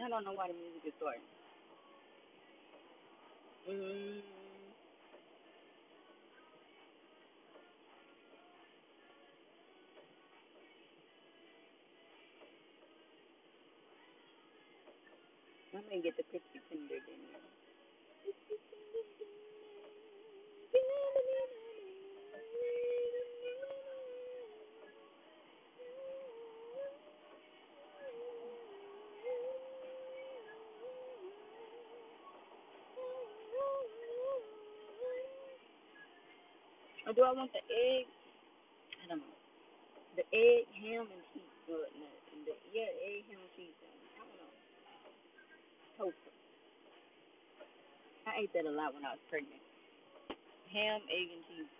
I don't know why the music is starting. Mm, I'm gonna get the crispy tender in there. Or do I want the egg? I don't know. The egg, ham, and cheese. No, yeah, egg, ham, and cheese. I don't know. Toast. I ate that a lot when I was pregnant. Ham, egg, and cheese.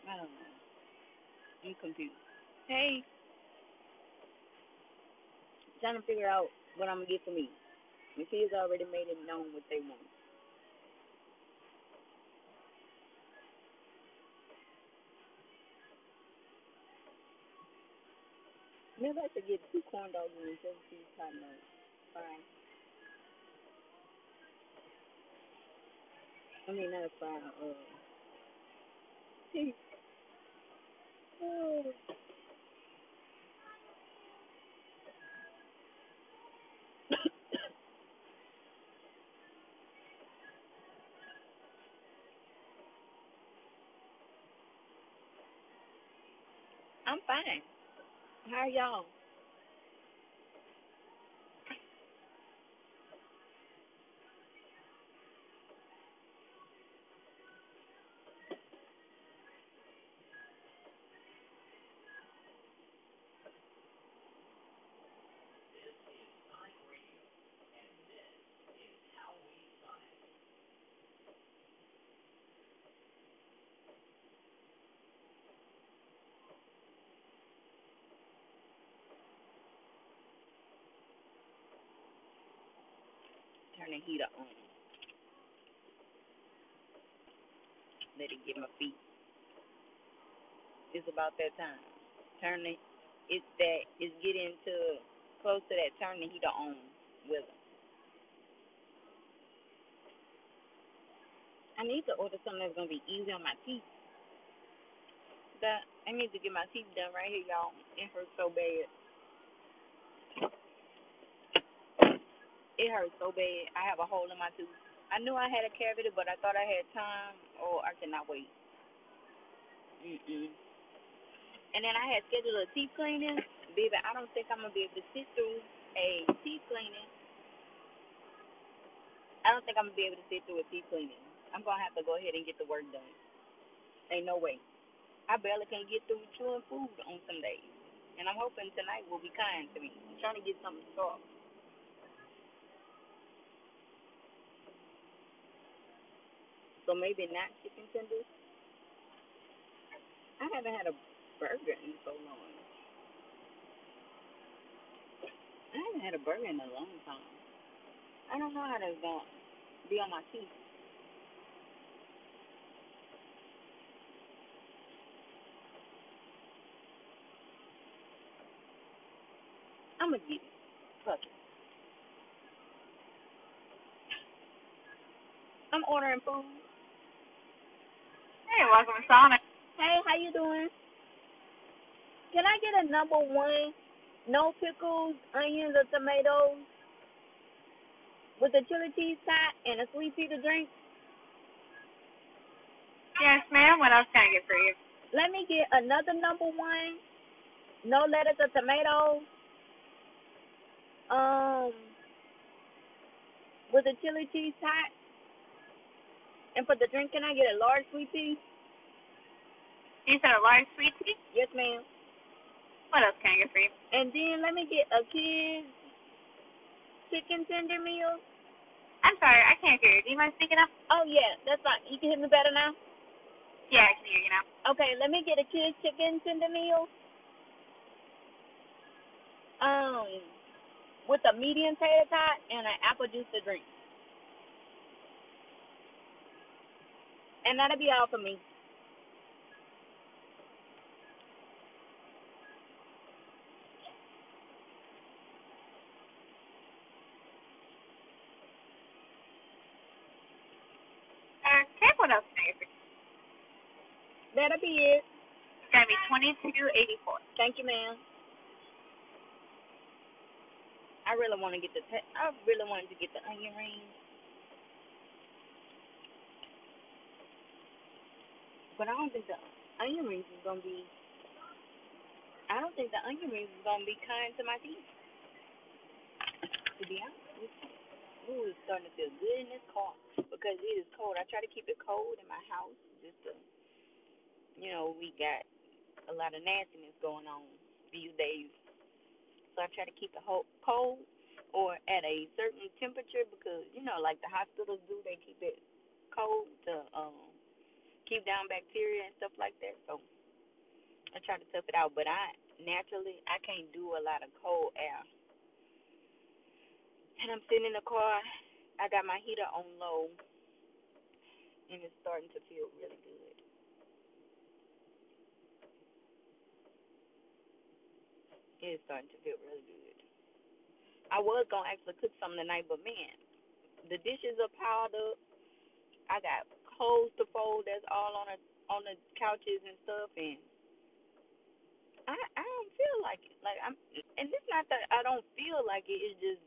I don't know. I'm confused. Hey, trying to figure out what I'm gonna get for me. My kids already made it known what they want. Maybe I should get two corn dogs and 7 piece hot nuts. Fine. I mean, not a fry. I'm fine. How are y'all? Turn the heater on. Let it get my feet. It's about that time. Turn the. It's that. It's getting to close to that. Turn the heater on with them. I need to order something that's gonna be easy on my teeth. That I need to get my teeth done right here, y'all. It hurts so bad. It hurts so bad. I have a hole in my tooth. I knew I had a cavity, but I thought I had time. Oh, I cannot wait. Mm-mm. And then I had scheduled a teeth cleaning. Baby, I don't think I'm gonna be able to sit through a teeth cleaning. I don't think I'm gonna be able to sit through a teeth cleaning. I'm gonna have to go ahead and get the work done. Ain't no way. I barely can get through chewing food on some days. And I'm hoping tonight will be kind to me. I'm trying to get something soft. So maybe not chicken tenders. I haven't had a burger in so long. I haven't had a burger in a long time. I don't know how that's going to be on my teeth. I'm going to get it. Fuck it. I'm ordering food. Hey, welcome to Sonic. Hey, how you doing? Can I get a number one, no pickles, onions, or tomatoes with a chili cheese tot and a sweet tea to drink? Yes, ma'am. What else can I get for you? Let me get another number one, no lettuce or tomatoes, um, with a chili cheese tot. And for the drink, can I get a large sweet tea? You said a large sweet tea? Yes, ma'am. What else can I get for you? And then let me get a kid's chicken tender meal. I'm sorry, I can't hear you. Do you mind speaking up? Oh, yeah, that's fine. You can hear me better now? Yeah, I can hear you now. Okay, let me get a kid's chicken tender meal. Um, with a medium tater tot and an apple juice to drink, and that'll be all for me. Okay, what else can I get for you? That'll be it. It's gonna be 22.84. Thank you, ma'am. I really want to get I really wanted to get the onion rings, but I don't think the onion rings is gonna be. I don't think the onion rings is gonna be kind to my teeth. To be honest with you. Ooh, it's starting to feel good in this car because it is cold. I try to keep it cold in my house, just to, we got a lot of nastiness going on these days. So I try to keep it cold or at a certain temperature because, like the hospitals do, they keep it cold to keep down bacteria and stuff like that. So I try to tough it out, but I can't do a lot of cold air. And I'm sitting in the car. I got my heater on low, and it's starting to feel really good. It is starting to feel really good. I was gonna actually cook something tonight, but man, the dishes are piled up. I got clothes to fold that's all on the couches and stuff, and I don't feel like it. Like and it's not that I don't feel like it. It's just,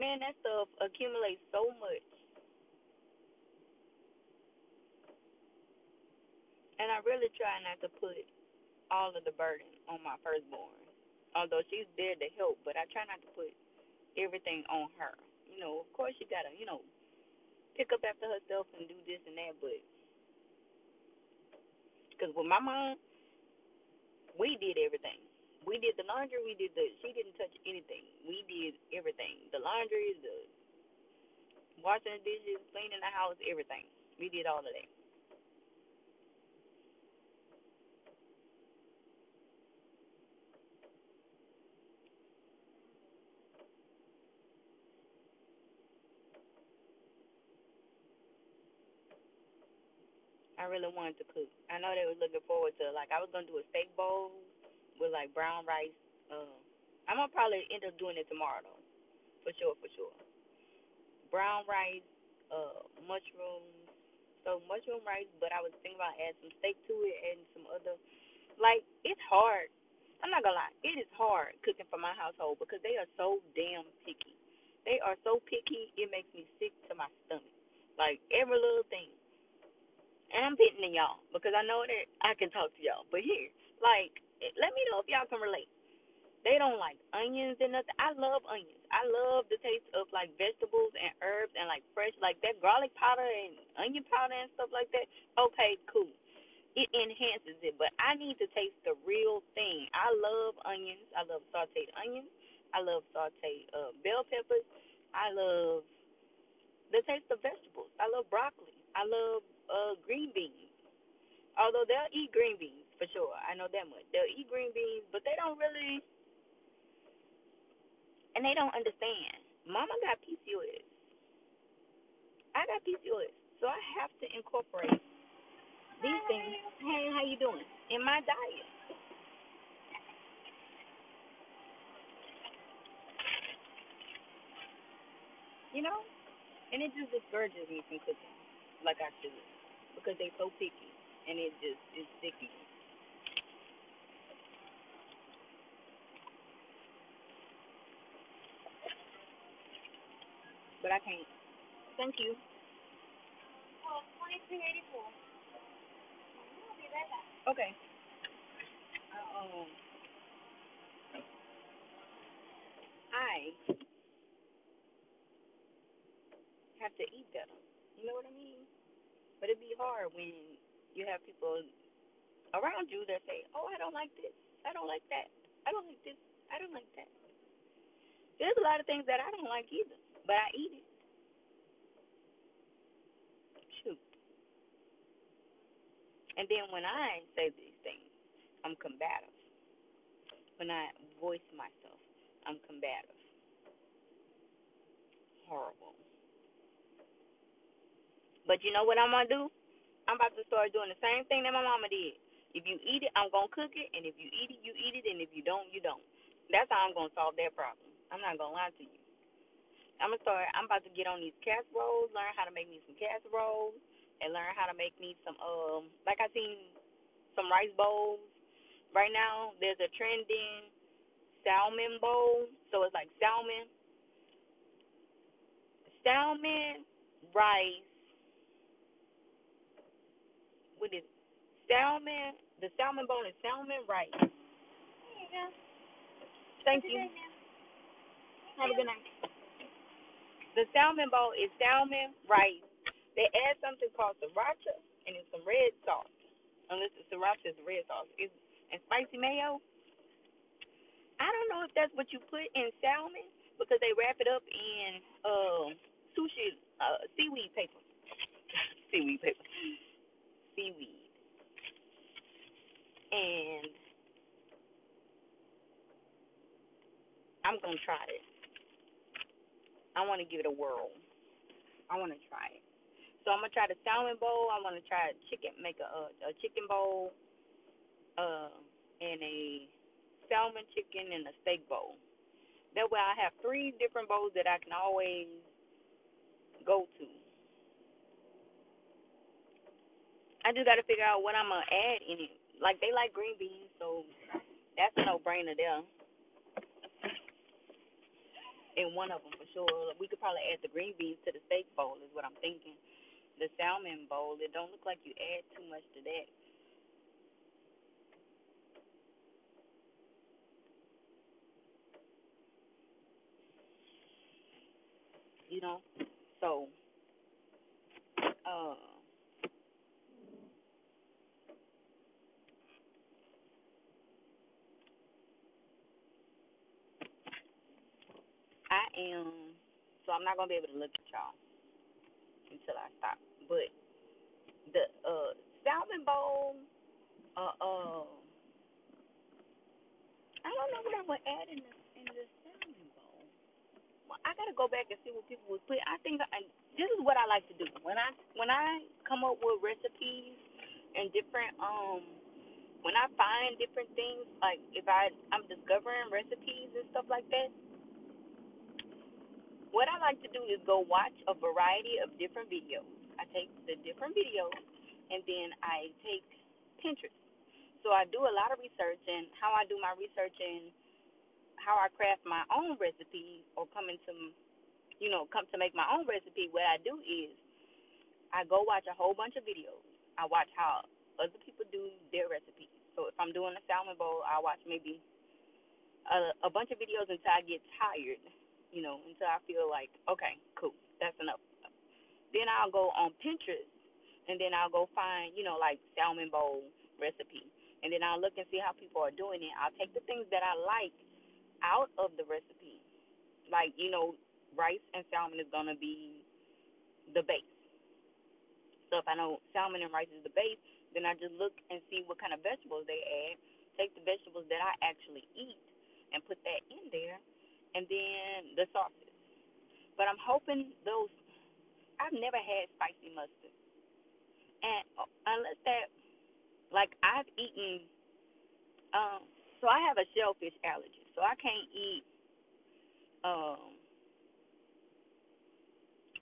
man, that stuff accumulates so much, and I really try not to put all of the burden on my firstborn. Although she's there to help, but I try not to put everything on her. Of course she gotta, pick up after herself and do this and that, but because with my mom, we did everything. We did the laundry. She didn't touch anything. We did everything. The laundry, the washing the dishes, cleaning the house, everything. We did all of that. I really wanted to cook. I know they was looking forward to, like, I was gonna do a steak bowl with like brown rice. Uh, I'm gonna probably end up doing it tomorrow though, for sure, for sure. Brown rice, mushrooms. So mushroom rice, but I was thinking about adding some steak to it and some other. Like, it's hard. I'm not gonna lie, it is hard cooking for my household because they are so damn picky. They are so picky, it makes me sick to my stomach. Like every little thing. And I'm pitting to y'all because I know that I can talk to y'all. But here, like, let me know if y'all can relate. They don't like onions and nothing. I love onions. I love the taste of like vegetables and herbs and like fresh, like that garlic powder and onion powder and stuff like that. Okay, cool. It enhances it, but I need to taste the real thing. I love onions. I love sauteed onions. I love sauteed bell peppers. I love the taste of vegetables. I love broccoli. I love green beans. Although they'll eat green beans for sure, I know that much. They'll eat green beans, but they don't really, and they don't understand. Mama got PCOS. I got PCOS, so I have to incorporate these things. Hey, how you doing? In my diet, you know, and it just discourages me from cooking like I should because they so picky, and it just is sickening. But I can't. Thank you. Oh, 22.84. I'll be right back. Okay. I have to eat better. You know what I mean? But it'd be hard when you have people around you that say, "Oh, I don't like this. I don't like that. I don't like this. I don't like that." There's a lot of things that I don't like either, but I eat it. Shoot. And then when I say these things, I'm combative. when I voice myself. I'm combative. Horrible. But you know what I'm gonna do? I'm about to start doing the same thing that my mama did. If you eat it, I'm gonna cook it, and if you eat it, you eat it, and if you don't, you don't. That's how I'm gonna solve that problem. I'm not gonna lie to you. I'm about to get on these casseroles, learn how to make me some casseroles, and learn how to make me some like I seen some rice bowls. Right now, there's a trending salmon bowl, so it's like salmon, rice. What is it? Salmon? The salmon bowl is salmon rice. There you go. Thank you. Have a good night. The salmon bowl is salmon rice. They add something called sriracha and it's some red sauce. Unless the sriracha is red sauce. And spicy mayo. I don't know if that's what you put in salmon because they wrap it up in sushi seaweed paper. Seaweed paper. Seaweed. And I'm gonna try it. I want to give it a whirl. I want to try it. So I'm gonna try the salmon bowl. I want to try make a chicken bowl, and a salmon chicken and a steak bowl. That way I have 3 different bowls that I can always go to. I just gotta figure out what I'm gonna add in it. Like they like green beans, so that's a no-brainer there. In one of them for sure. We could probably add the green beans to the steak bowl is what I'm thinking. The salmon bowl, it don't look like you add too much to that. You know? So, uh, I am, so I'm not going to be able to look at y'all until I stop. But the salmon bowl, I don't know what I would add in the salmon bowl. Well, I gotta go back and see what people would put. I think this is what I like to do when I come up with recipes and different when I find different things, like if I'm discovering recipes and stuff like that, what I like to do is go watch a variety of different videos. I take the different videos and then I take Pinterest. So I do a lot of research, and how I do my research and how I craft my own recipe or come to make my own recipe, what I do is I go watch a whole bunch of videos. I watch how other people do their recipes. So if I'm doing a salmon bowl, I watch maybe a bunch of videos until I get tired, until I feel like, okay, cool, that's enough. Then I'll go on Pinterest, and then I'll go find, like salmon bowl recipe. And then I'll look and see how people are doing it. I'll take the things that I like out of the recipe. Like, rice and salmon is going to be the base. So if I know salmon and rice is the base, then I just look and see what kind of vegetables they add. Take the vegetables that I actually eat and put that in there, and then the sauces. But I'm hoping those. I've never had spicy mustard, and unless that, like I've eaten. So I have a shellfish allergy, so I can't eat. Um,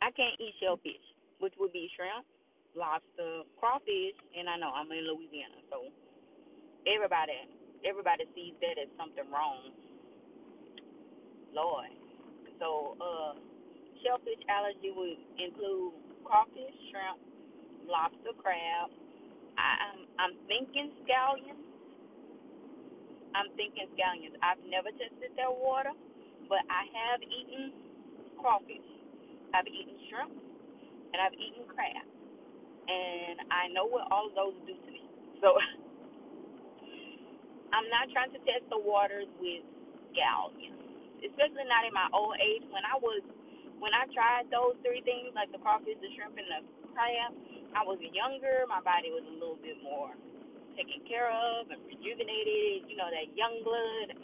I can't eat shellfish, which would be shrimp, lobster, crawfish, and I know I'm in Louisiana, so everybody everybody sees that as something wrong. Lord. So shellfish allergy would include crawfish, shrimp, lobster, crab. I'm thinking scallions. I'm thinking scallions. I've never tested their water, but I have eaten crawfish. I've eaten shrimp and I've eaten crab. And I know what all of those do to me. So I'm not trying to test the waters with scallions, especially not in my old age. When I tried those 3 things, like the crawfish, the shrimp, and the crab, I was younger. My body was a little bit more taken care of and rejuvenated, that young blood.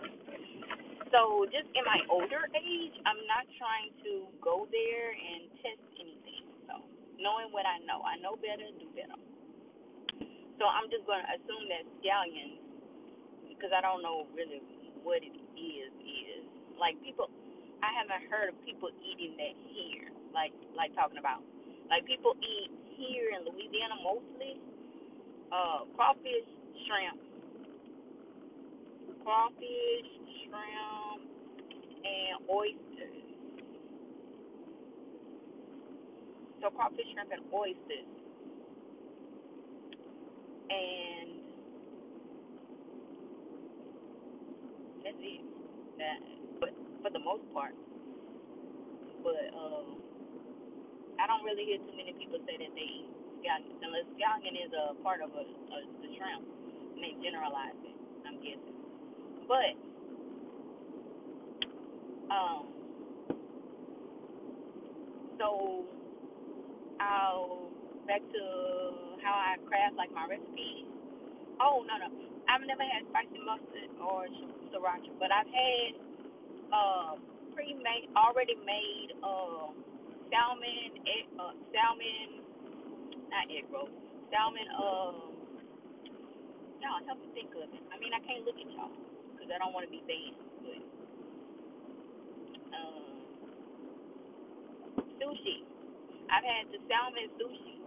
So just in my older age, I'm not trying to go there and test anything. So knowing what I know better, do better. So I'm just going to assume that scallions, because I don't know really what it is. Like people, I haven't heard of people eating that here. Like talking about, like people eat here in Louisiana mostly crawfish, shrimp, and oysters. So crawfish, shrimp, and oysters, and that's it. That, but for the most part, but I don't really hear too many people say that they eat scallions, unless scallion is a part of the shrimp, and they generalize it. I'm guessing, but um, so I'll back to how I craft like my recipes. Oh no, I've never had spicy mustard or sriracha, but I've had pre-made, already made salmon, not egg roll, salmon. Y'all help me think of it. I mean, I can't look at y'all because I don't want to be banned. But sushi. I've had the salmon sushi.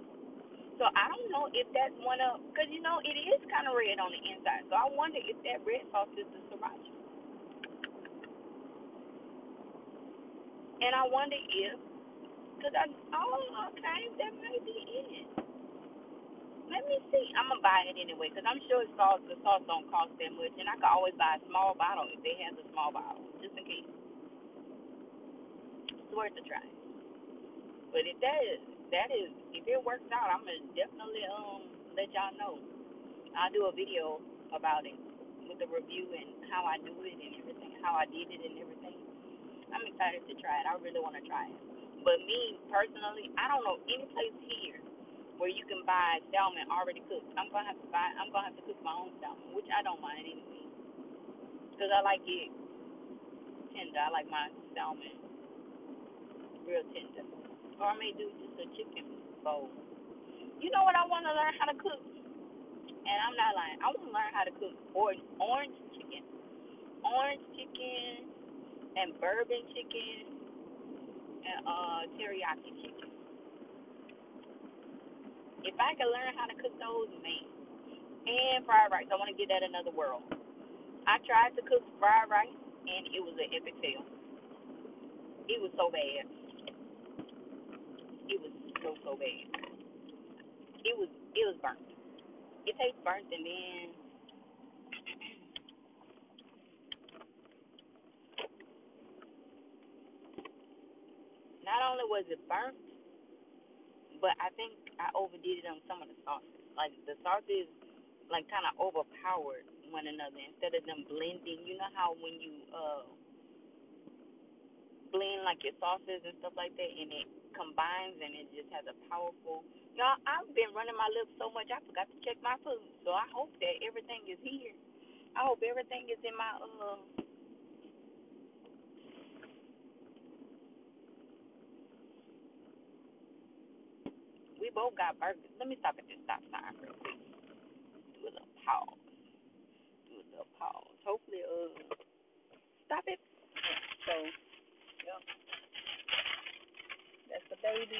So I don't know if that's one of, because it is kind of red on the inside. So I wonder if that red sauce is the sriracha. And I wonder if, okay, that may be it. Let me see. I'm going to buy it anyway, because I'm sure the sauce don't cost that much. And I could always buy a small bottle if they have the small bottle, just in case. It's worth a try. But if if it works out, I'm going to definitely let y'all know. I'll do a video about it with a review and how I do it and everything, how I did it and everything. I'm excited to try it. I really want to try it. But me personally, I don't know any place here where you can buy salmon already cooked. I'm gonna have to cook my own salmon, which I don't mind anyway, because I like it tender. I like my salmon real tender. Or I may do just a chicken bowl. You know what I want to learn how to cook? And I'm not lying. I want to learn how to cook orange chicken. Orange chicken and bourbon chicken and teriyaki chicken. If I can learn how to cook those, man. And fried rice. I want to give that another whirl. I tried to cook fried rice and it was an epic fail. It was so bad. It was so bad. It was burnt. It tastes burnt, and then not only was it burnt, but I think I overdid it on some of the sauces. Like the sauces, like kind of overpowered one another instead of them blending. You know how when you blend like your sauces and stuff like that, and it combines and it just has a powerful. Y'all, I've been running my lips so much I forgot to check my food. So I hope that everything is here. I hope everything is in my We both got burgers. Let me stop at this stop sign real quick. Do a little pause. Hopefully, stop it. So, yep, that's the baby.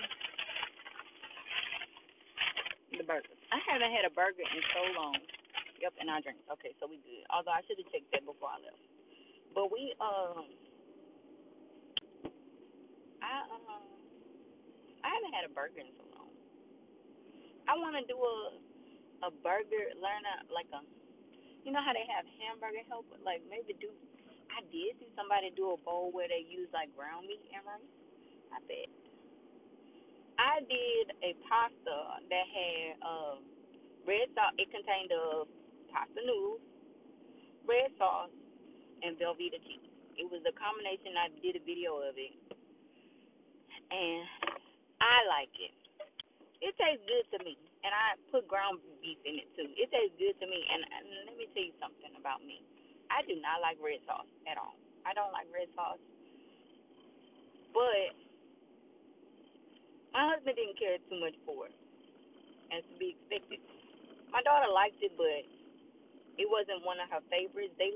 The burger. I haven't had a burger in so long. Yep, and our drinks. Okay, so we good. Although I should have checked that before I left. But I haven't had a burger in so long. I want to do a burger, learn like a, how they have hamburger help, like maybe do. I did see somebody do a bowl where they use like ground meat and rice. I bet. I did a pasta that had red sauce. It contained pasta noodles, red sauce, and Velveeta cheese. It was a combination. I did a video of it, and I like it. It tastes good to me. And I put ground beef in it too. It tastes good to me. And let me tell you something about me. I do not like red sauce at all. I don't like red sauce. But my husband didn't care too much for it, as to be expected. My daughter liked it, but it wasn't one of her favorites. They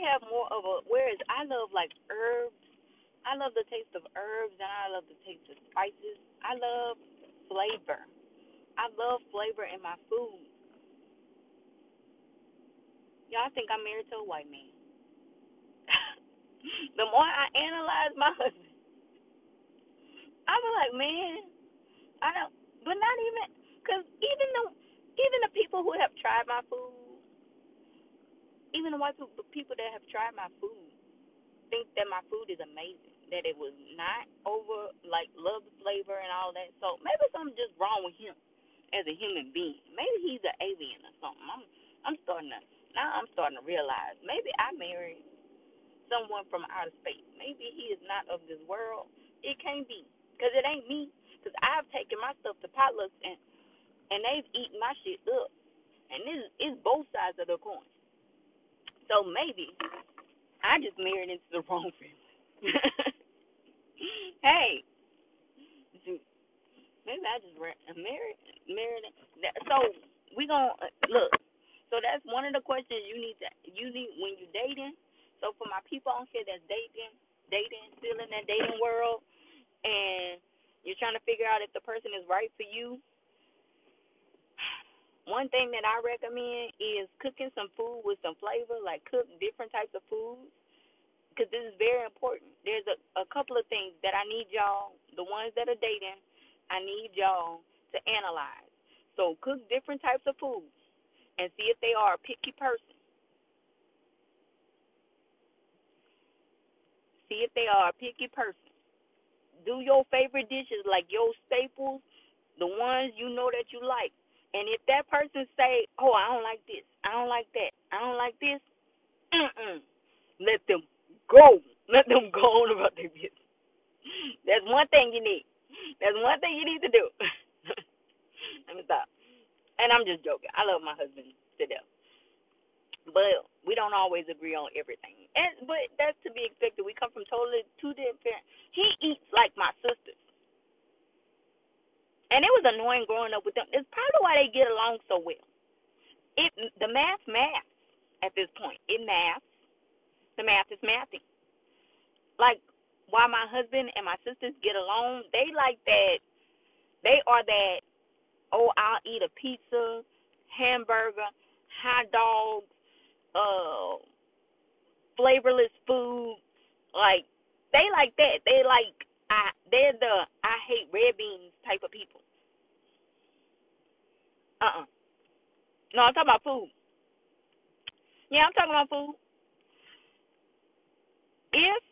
have more of a, whereas I love like herbs. I love the taste of herbs and I love the taste of spices. I love flavor. I love flavor in my food. Y'all think I'm married to a white man. The more I analyze my husband, I be like, man, I don't, but not even, because even the people who have tried my food, even the white people that have tried my food, think that my food is amazing. That it was not over, like, love the flavor and all that. So maybe something just wrong with him as a human being. Maybe he's an alien or something. I'm starting to realize maybe I married someone from outer space. Maybe he is not of this world. It can't be, because it ain't me. Because I've taken my stuff to potlucks and they've eaten my shit up. And this is both sides of the coin. So maybe I just married into the wrong family. Hey, maybe I just married. So we gonna look. So that's one of the questions you need when you dating. So for my people on here that's dating, still in that dating world, and you're trying to figure out if the person is right for you. One thing that I recommend is cooking some food with some flavor, like cook different types of foods, because this is very important. There's a couple of things that I need y'all, the ones that are dating, I need y'all to analyze. So cook different types of foods and see if they are a picky person. See if they are a picky person. Do your favorite dishes, like your staples, the ones you know that you like. And if that person say, "Oh, I don't like this. I don't like that. I don't like this," let them go. Let them go on about their business. That's one thing you need. That's one thing you need to do. Let me stop. And I'm just joking. I love my husband to death. But we don't always agree on everything. But that's to be expected. We come from totally two different. He eats like my sisters. And it was annoying growing up with them. It's probably why they get along so well. The math at this point. It maths. The math is mathing. Like, why my husband and my sisters get along, they like that. They are that, oh, I'll eat a pizza, hamburger, hot dogs, uh, flavorless food. Like, they like that. They're the I hate red beans type of people. No, I'm talking about food. Yeah, I'm talking about food. If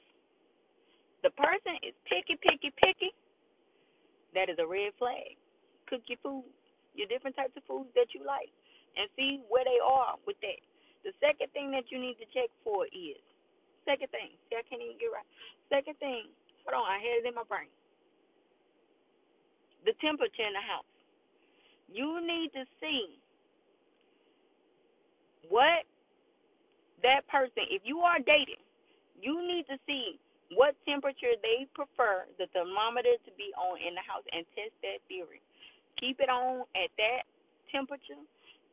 the person is picky, that is a red flag. Cook your food, your different types of foods that you like, and see where they are with that. The second thing that you need to check for is, second thing, see, I can't even get right. Second thing, hold on, I had it in my brain. The temperature in the house. You need to see what that person, if you are dating, you need to see what temperature they prefer the thermometer to be on in the house and test that theory. Keep it on at that temperature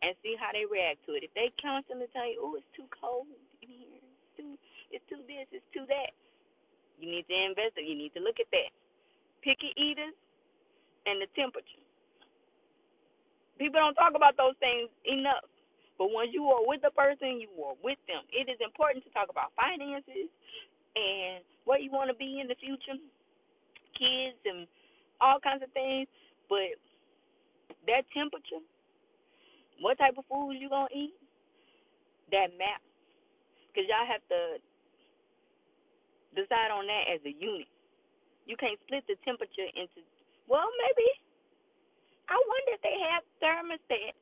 and see how they react to it. If they constantly tell you, "Oh, it's too cold in here. It's too this, it's too that," you need to investigate. You need to look at that. Picky eaters and the temperature. People don't talk about those things enough. But once you are with the person, you are with them. It is important to talk about finances and where you want to be in the future, kids and all kinds of things. But that temperature, what type of food you going to eat, that matters. Because y'all have to decide on that as a unit. You can't split the temperature into, well, maybe. I wonder if they have thermostats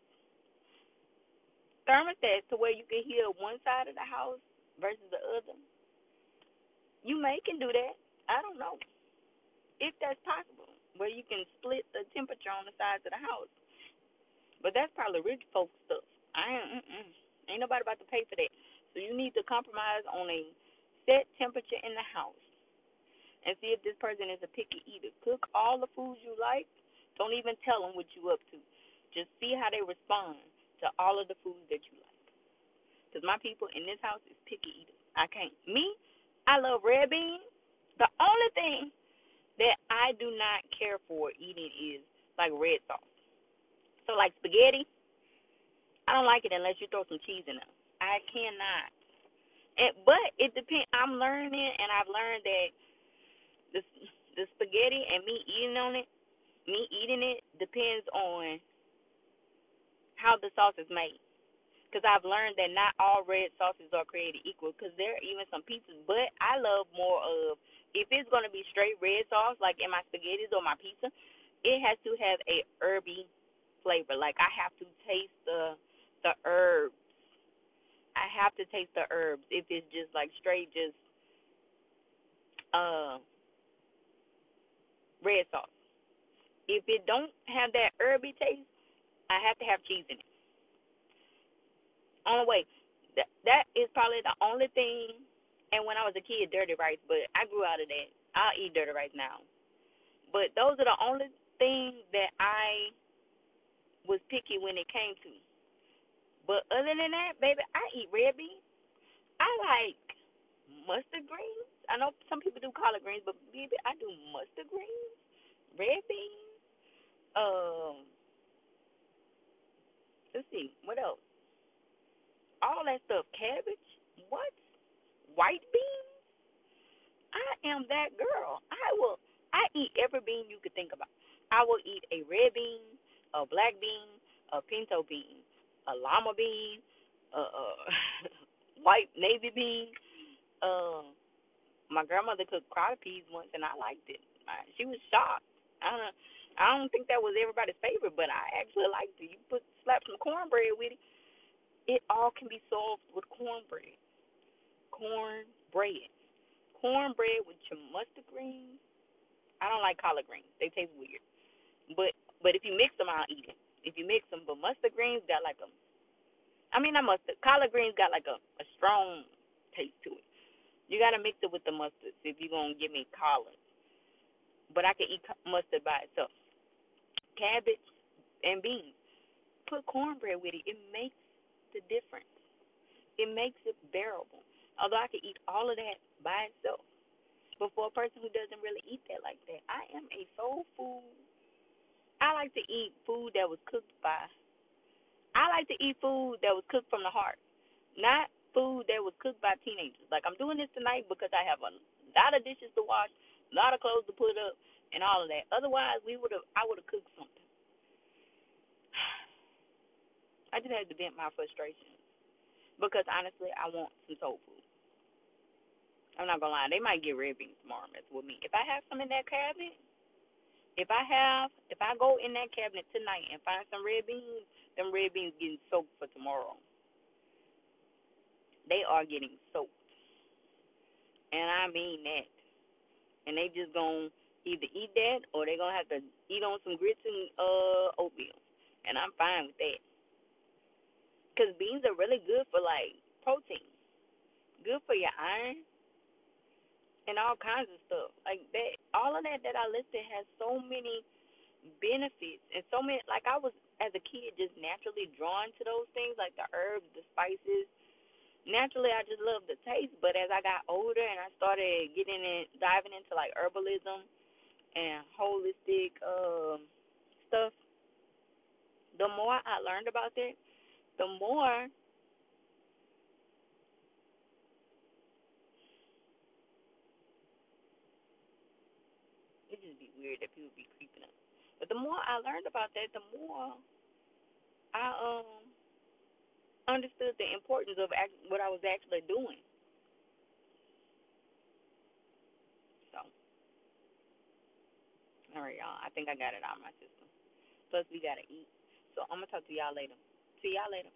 to where you can hear one side of the house versus the other. You may can do that. I don't know if that's possible, where you can split the temperature on the sides of the house. But that's probably rich folks stuff. Ain't nobody about to pay for that. So you need to compromise on a set temperature in the house and see if this person is a picky eater. Cook all the foods you like. Don't even tell them what you up to. Just see how they respond to all of the foods that you like. Because my people in this house is picky eaters. I can't. Me, I love red beans. The only thing that I do not care for eating is like red sauce. So like spaghetti, I don't like it unless you throw some cheese in it. I cannot. But it depends. I'm learning, and I've learned that the the spaghetti and me eating it depends on how the sauce is made. Because I've learned that not all red sauces are created equal. Because there are even some pizzas, but I love more of, if it's gonna be straight red sauce, like in my spaghettis or my pizza, it has to have a herby flavor. Like I have to taste the herbs. I have to taste the herbs. If it's just like straight, just uh red sauce. If it don't have that herby taste, I have to have cheese in it. On the way, that is probably the only thing. And when I was a kid, dirty rice, but I grew out of that. I'll eat dirty rice now. But those are the only things that I was picky when it came to. But other than that, baby, I eat red beans. I like mustard greens. I know some people do collard greens, but baby, I do mustard greens, red beans. Um, let's see, what else? All that stuff, cabbage. What? White beans? I am that girl. I eat every bean you could think about. I will eat a red bean, a black bean, a pinto bean, a llama bean, a white navy bean. Uh, my grandmother cooked crowd peas once, and I liked it. She was shocked. I don't know. I don't think that was everybody's favorite, but I actually liked it. You slap some cornbread with it. It all can be solved with cornbread. Cornbread. Cornbread with your mustard greens. I don't like collard greens. They taste weird. But if you mix them, I'll eat it. If you mix them, but mustard greens got like a, I mean not mustard. Collard greens got like a strong taste to it. You gotta mix it with the mustard if you're gonna give me collard. But I can eat mustard by itself. Cabbage and beans. Put cornbread with it. It makes the difference. It makes it bearable. Although I could eat all of that by itself. But for a person who doesn't really eat that like that, I am a soul food. I like to eat food that was cooked by. I like to eat food that was cooked from the heart, not food that was cooked by teenagers. Like I'm doing this tonight because I have a lot of dishes to wash, a lot of clothes to put up, and all of that. Otherwise, I would have cooked something. I just had to vent my frustration because honestly, I want some soul food. I'm not gonna lie, they might get red beans tomorrow mess with me. If I have some in that cabinet, if I go in that cabinet tonight and find some red beans, them red beans getting soaked for tomorrow. They are getting soaked, and I mean that. And they just gonna either eat that or they gonna have to eat on some grits and oatmeal, and I'm fine with that. Cause beans are really good for like protein, good for your iron, and all kinds of stuff like that. All of that I listed has so many benefits and so many. Like I was as a kid just naturally drawn to those things, like the herbs, the spices. Naturally, I just loved the taste. But as I got older and I started diving into like herbalism and holistic stuff, the more I learned about that, the more it just be weird that people be creeping up. But the more I learned about that, the more I understood the importance of what I was actually doing. So, all right, y'all. I think I got it out of my system. Plus, we gotta eat. So I'm gonna talk to y'all later. See y'all later.